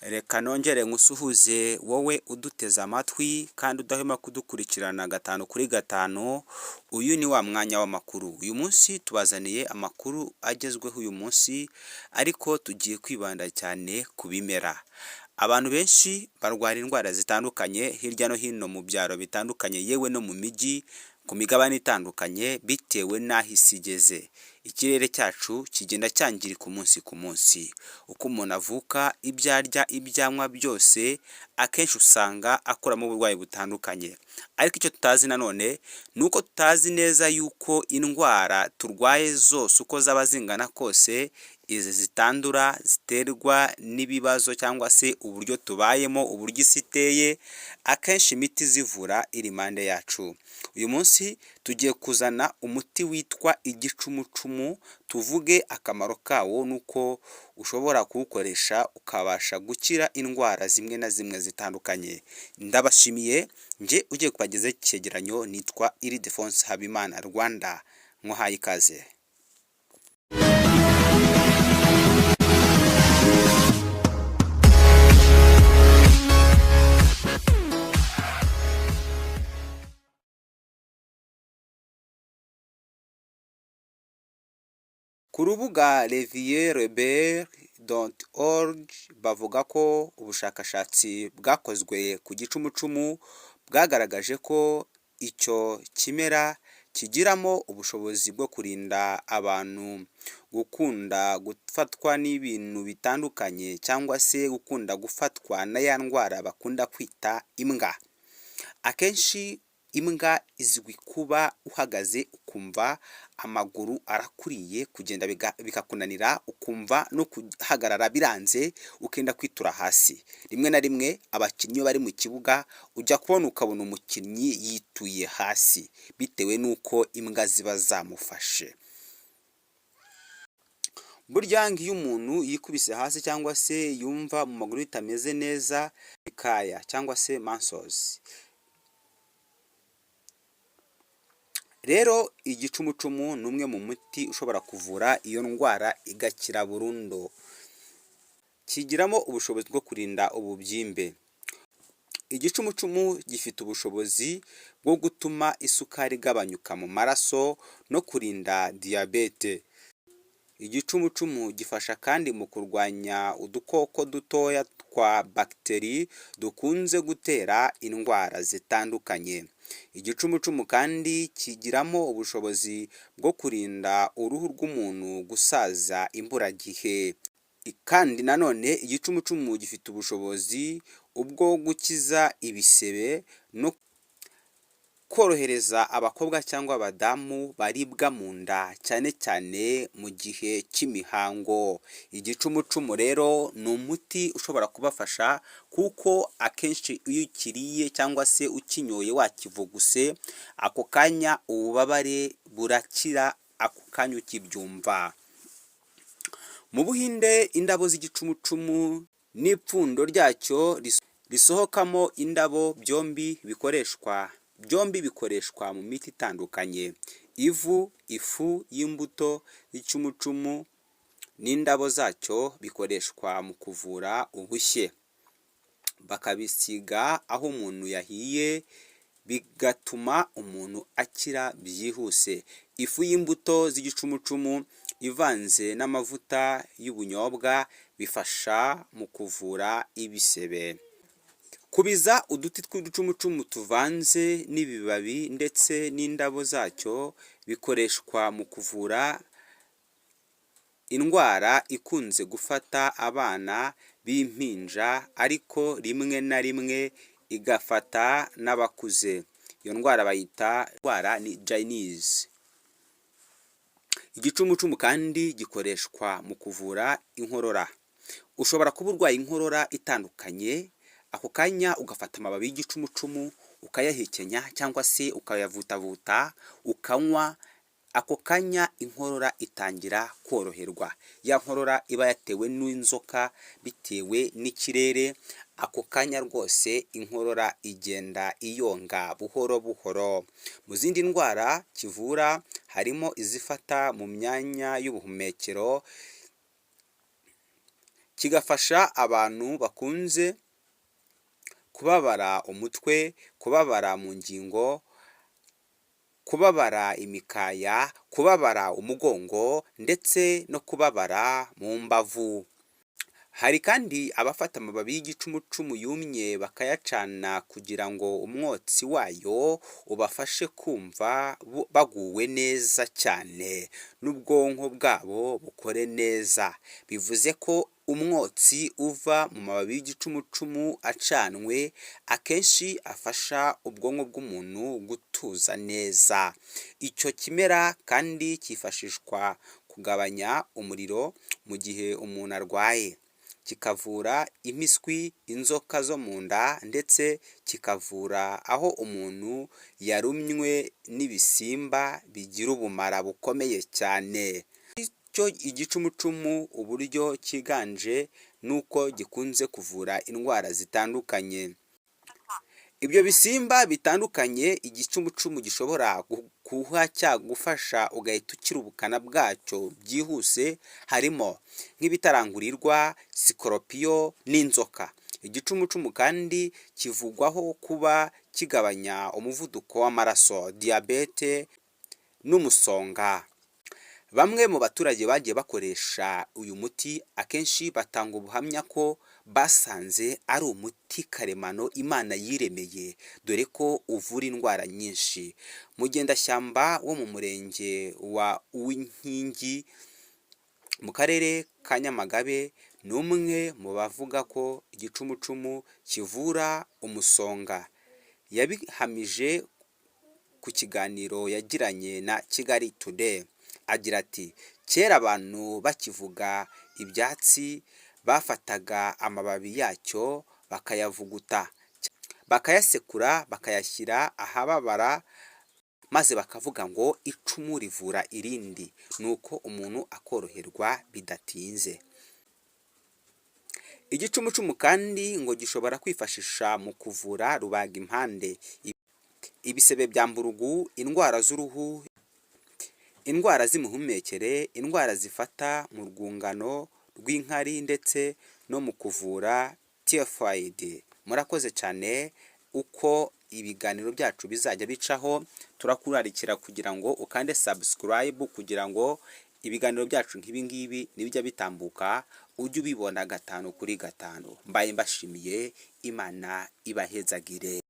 Reka nongere nkusuhuze wowe uduteze amatwi kandi udahwema kudukurikirana gatanu kuri gatanu. Uyu ni wa mwanya w'amakuru. Uyu munsi tubazaniye amakuru agezweho uyu munsi, ariko tugiye kwibanda cyane ku bimera. Abantu benshi barwara indwara zitandukanye hirya no hino mu byaro bitandukanye, yewe no mu mijyi, ku migabane itandukanye, bitewe n'aho isi igeze. Ikirere cyacu kigenda cyangirika umunsi ku munsi. Uko umuntu avuka, ibyo arya, ibyo anywa byose, akenshi usanga akuramo uburwayi butandukanye. Ariko icyo tutazi nanone ni uko tutazi neza yuko indwara turwaye zose uko zaba zingana kose, izi zitandura ziterwa n'ibibazo cyangwa se uburyo tubayemo, uburyo isi iteye, akenshi imiti izivura iri impande yacu. Uyu munsi tugiye kuzana umuti witwa igicumucumu, tuvuge akamaro kawo n'uko ushobora kuwukoresha ukabasha gukira indwara zimwe na zimwe zitandukanye. Ndabashimiye, nje ugiye kubagezaho icyegeranyo, nitwa Ildefonse Habimana Rwanda, muhaye ikaze. Ku rubuga revieurrebel.org bavuga ko ubushakashatsi bwakozwe ku gicumucumu bwagaragaje ko icyo kimera kigiramo ubushobozi bwo kurinda abantu gukunda gufatwa n'ibintu bitandukanye, cyangwa se gukunda gufatwa na ya ndwara bakunda kwita imbwa. Akenshi imbwa izwi kuba uhagaze ukumva amaguru arakuriye, kugenda bikakunanira, ukumva no guhagarara biranze, ukenda kwitura hasi. Rimwe na rimwe abakinnyi bari mu kibuga ujya kubona ukabona umukinnyi yituye hasi, bitewe n'uko imbwa ziba zamufashe. Burya iyo umuntu yikubise hasi cyangwa se yumva mu maguru bitameze neza, bikaya cyangwa se muscles. Rero igicumucumu ni umwe mu muti ushobora kuvura iyo ndwara igakira burundu. Kigiramo ubushobozi bwo kurinda ububyimbe. Igicumucumu gifite ubushobozi bwo gutuma isukari igabanyuka mu maraso no kurinda diyabete. Igicumucumu gifasha kandi mu kurwanya udukoko dutoya twa bagiteri dukunze gutera indwara zitandukanye. Igicumucumu kandi kigiramo ubushobozi bwo kurinda uruhu rw'umuntu gusaza imburagihe. Kandi nanone igicumucumu gifite ubushobozi bwo gukiza ibisebe no korohereza abakobwa cyangwa abadamu baribwa mu nda, cyane cyane mu gihe cy'imihango. Igicumucumu rero ni umuti ushobora kubafasha, kuko akenshi iyo ukiriye cyangwa se ukinyoye wakivuguse, ako kanya ububabare burakira ako kanya ukibyumva. Mu Buhinde, indabo z'igicumucumu n'ipfundo ryacyo risohokamo indabo byombi bikoreshwa mu miti itandukanye. Ifu y'imbuto y'igicumucumu n'indabo zacyo bikoreshwa mu kuvura ubushye. Bakabisiga aho umuntu yahiye, bigatuma umuntu akira byihuse. Ifu y'imbuto z'igicumucumu ivanze n'amavuta y'ubunyobwa bifasha mu kuvura ibisebe. Kubiza uduti tw'igicumucumu tuvanze n'ibibabi ndetse n'indabo zacyo bikoreshwa mu kuvura indwara ikunze gufata abana b'impinja, ariko rimwe na rimwe igafata n'abakuze. Iyo ndwara bayita indwara ni Japanese. Igicumucumu kandi gikoreshwa mu kuvura inkorora. Ushobora kuba urwaye inkorora itandukanye, ako kanya ugafata amababi y'igicumucumu ukayahekenya cyangwa se ukayavutavuta ukanywa, ako kanya inkorora itangira koroherwa. Ya nkorora iba yatewe n'inzoka bitewe n'ikirere, ako kanya rwose inkorora igenda iyonga buhoro buhoro. Mu zindi ndwara kivura harimo izifata mu myanya y'ubuhumekero, kigafasha abantu bakunze kubabara umutwe, kubabara mu ngingo, kubabara imikaya, kubabara umugongo ndetse no kubabara mu mbavu. Hari kandi abafata amababi y'igicumucumu yumye bakayacana kugira ngo umwotsi wayo ubafashe kumva baguwe neza cyane n'ubwonko bwabo bukore neza. Bivuze ko umwotsi uva mu mababi y'igicumucumu acanwe akenshi afasha ubwonko bw'umuntu gutuza neza. Icyo kimera kandi cyifashishwa kugabanya umuriro mu gihe umuntu arwaye, kikavura impiswi, inzoka zo mu nda ndetse kikavura aho umuntu yarumywe n'ibisimba bigira ubumara bukomeye cyane. Icyo igicumucumu uburyo cyiganje nuko gikunze kuvura indwara zitandukanye. Ibyo bisimba bitandukanye igicumucumu gishobora kuba cyagufasha ugahita ukira ubukana bwacyo byihuse, harimo nk'ibitarangurirwa, sikoropiyo n'inzoka. Igicumucumu kandi kivugwaho kuba kigabanya umuvuduko w'amaraso, diyabete n'umusonga. Bamwe mu baturage bagiye bakoresha uyu muti akenshi batanga ubuhamya ko basanze ari umuti karemano Imana yiremeye, dore ko uvura indwara nyinshi. Mugendashyamba wo mu murenge wa Uwinkingi mu karere ka Nyamagabe ni umwe mu bavuga ko igicumucumu kivura umusonga. Yabihamije ku kiganiro yagiranye na Kigali Today. Agira ati kera abantu bakivuga ibyatsi bafataga amababi yacyo bakayavuguta, bakayasekura, bakayashyira ahababara, maze bakavuga ngo icumu rivura irindi, nuko umuntu akoroherwa bidatinze. Igicumucumu kandi ngo gishobora kwifashisha mu kuvura rubagimpande, ibisebe bya mburugu, indwara z'uruhu, indwara z'imihumekere, indwara zifata mu rwungano rw'inkari ndetse no mu kuvura typhoid. Murakoze cyane. Uko ibiganiro byacu bizajya bicaho, turakurarikira kugira ngo ukande subscribe kugira ngo ibiganiro byacu nk'ibi ngibi nibijya bitambuka ujye ubibona 5 kuri 5. Mbaye mbashimiye, Imana ibahezagire.